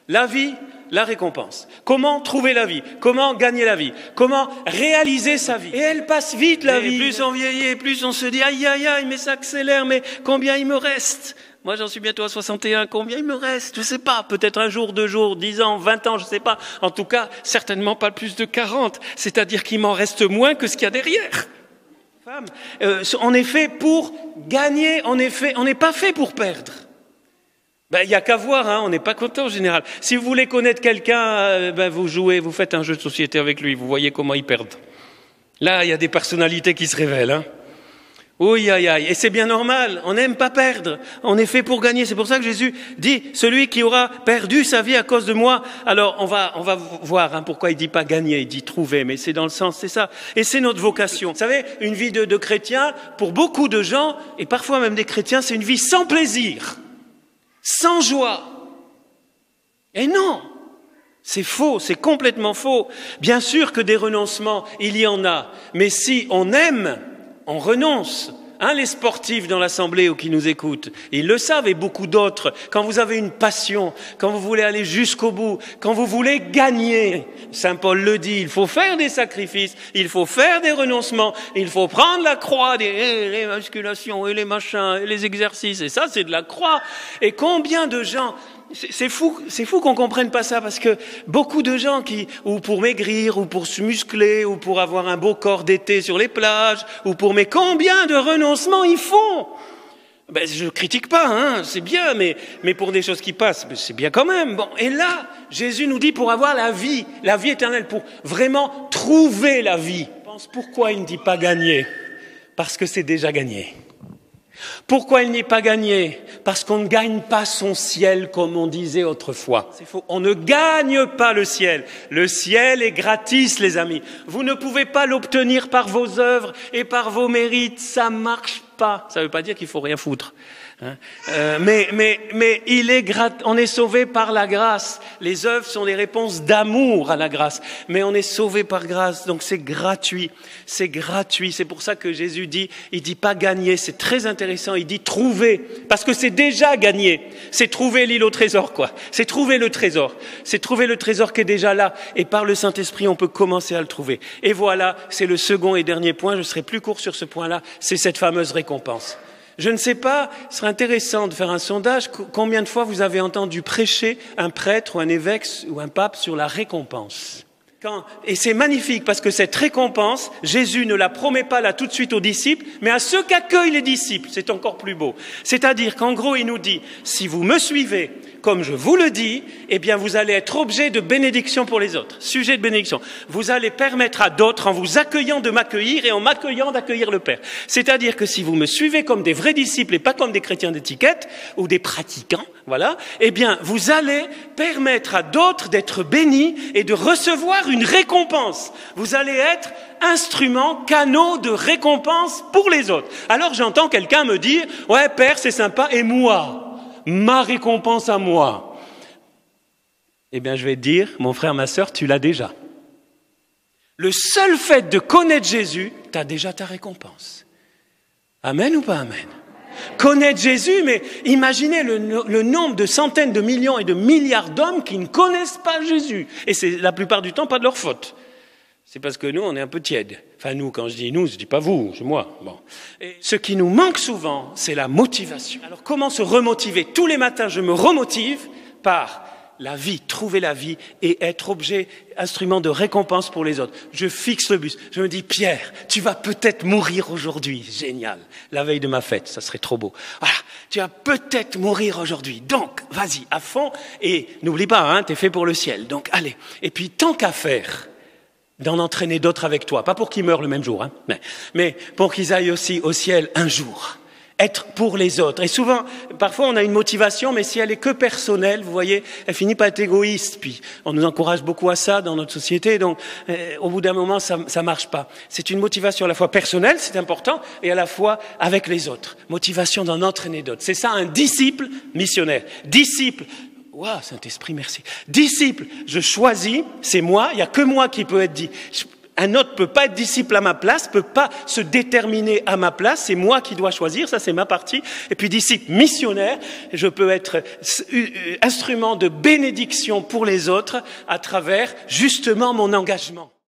La vie, la récompense. Comment trouver la vie? Comment gagner la vie? Comment réaliser sa vie? Et elle passe vite, la vie. Plus on vieillit, plus on se dit, aïe, aïe, aïe, mais ça accélère, mais combien il me reste? Moi, j'en suis bientôt à 61. Combien il me reste? Je sais pas. Peut-être 1 jour, 2 jours, 10 ans, 20 ans, je sais pas. En tout cas, certainement pas plus de 40. C'est-à-dire qu'il m'en reste moins que ce qu'il y a derrière. Femme, on est fait pour gagner. On n'est pas fait pour perdre. Il y a qu'à voir, hein, on n'est pas content en général. Si vous voulez connaître quelqu'un, vous jouez, vous faites un jeu de société avec lui, vous voyez comment il perd. Là, il y a des personnalités qui se révèlent. Hein. Oui, aïe, aïe. Et c'est bien normal, on n'aime pas perdre, on est fait pour gagner. C'est pour ça que Jésus dit, celui qui aura perdu sa vie à cause de moi. Alors, on va voir pourquoi il dit pas gagner, il dit trouver, mais c'est dans le sens, c'est ça. Et c'est notre vocation. Vous savez, une vie de chrétien, pour beaucoup de gens, et parfois même des chrétiens, c'est une vie sans plaisir. Sans joie. Et non, c'est faux, c'est complètement faux. Bien sûr que des renoncements, il y en a. Mais si on aime, on renonce. Les sportifs dans l'assemblée ou qui nous écoutent, ils le savent et beaucoup d'autres. Quand vous avez une passion, quand vous voulez aller jusqu'au bout, quand vous voulez gagner, Saint Paul le dit, il faut faire des sacrifices, il faut faire des renoncements, il faut prendre la croix, les musculations et les machins et les exercices. Et ça, c'est de la croix. Et combien de gens... C'est fou qu'on comprenne pas ça, parce que beaucoup de gens ou pour maigrir, ou pour se muscler, ou pour avoir un beau corps d'été sur les plages, mais combien de renoncements ils font? Je critique pas, c'est bien, mais pour des choses qui passent, c'est bien quand même. Bon, et là, Jésus nous dit pour avoir la vie éternelle, pour vraiment trouver la vie. Pourquoi il ne dit pas gagner? Parce que c'est déjà gagné. Pourquoi il n'est pas gagné? Parce qu'on ne gagne pas son ciel comme on disait autrefois. C'est faux. On ne gagne pas le ciel. Le ciel est gratis, les amis. Vous ne pouvez pas l'obtenir par vos œuvres et par vos mérites. Ça marche pas. Ça ne veut pas dire qu'il faut rien foutre. Mais on est sauvé par la grâce. Les œuvres sont des réponses d'amour à la grâce. Mais on est sauvé par grâce, donc c'est gratuit. C'est gratuit. C'est pour ça que Jésus dit, il dit pas gagner. C'est très intéressant. Il dit trouver, parce que c'est déjà gagné. C'est trouver l'île au trésor, quoi. C'est trouver le trésor. C'est trouver le trésor qui est déjà là. Et par le Saint-Esprit, on peut commencer à le trouver. Et voilà, c'est le second et dernier point. Je serai plus court sur ce point-là. C'est cette fameuse récompense. Je ne sais pas, ce serait intéressant de faire un sondage, combien de fois vous avez entendu prêcher un prêtre ou un évêque ou un pape sur la récompense. Et c'est magnifique parce que cette récompense, Jésus ne la promet pas là tout de suite aux disciples, mais à ceux qu'accueillent les disciples, c'est encore plus beau. C'est-à-dire qu'en gros, il nous dit, si vous me suivez comme je vous le dis, eh bien vous allez être objet de bénédiction pour les autres, sujet de bénédiction. Vous allez permettre à d'autres, en vous accueillant, de m'accueillir et en m'accueillant d'accueillir le Père. C'est-à-dire que si vous me suivez comme des vrais disciples et pas comme des chrétiens d'étiquette ou des pratiquants, voilà, eh bien vous allez permettre à d'autres d'être bénis et de recevoir une récompense. Vous allez être instrument, canaux de récompense pour les autres. Alors j'entends quelqu'un me dire, ouais Père c'est sympa, et moi, ma récompense à moi. Eh bien je vais te dire, mon frère, ma sœur, tu l'as déjà. Le seul fait de connaître Jésus, tu as déjà ta récompense. Amen ou pas amen? Connaître Jésus, mais imaginez le nombre de centaines de millions et de milliards d'hommes qui ne connaissent pas Jésus. Et c'est la plupart du temps pas de leur faute. C'est parce que nous, on est un peu tièdes. Enfin, nous, quand je dis nous, je dis pas vous, c'est moi. Bon. Et ce qui nous manque souvent, c'est la motivation. Alors, comment se remotiver? Tous les matins, je me remotive par la vie, trouver la vie et être objet, instrument de récompense pour les autres. Je fixe le but. Je me dis, Pierre, tu vas peut-être mourir aujourd'hui. Génial. La veille de ma fête, ça serait trop beau. Voilà. Tu vas peut-être mourir aujourd'hui. Donc, vas-y, à fond. Et n'oublie pas, t'es fait pour le ciel. Donc, allez. Et puis, tant qu'à faire, d'en entraîner d'autres avec toi. Pas pour qu'ils meurent le même jour, mais pour qu'ils aillent aussi au ciel un jour. Être pour les autres. Et souvent, parfois on a une motivation, mais si elle est que personnelle, vous voyez, elle finit par être égoïste. Puis on nous encourage beaucoup à ça dans notre société, donc au bout d'un moment, ça marche pas. C'est une motivation à la fois personnelle, c'est important, et à la fois avec les autres. Motivation d'en entraîner d'autres. C'est ça un disciple missionnaire. Disciple. Waouh, Saint-Esprit, merci. Disciple, je choisis, c'est moi, il n'y a que moi qui peut être dit. Un autre peut pas être disciple à ma place, peut pas se déterminer à ma place, c'est moi qui dois choisir, ça c'est ma partie. Et puis disciple missionnaire, je peux être instrument de bénédiction pour les autres à travers justement mon engagement.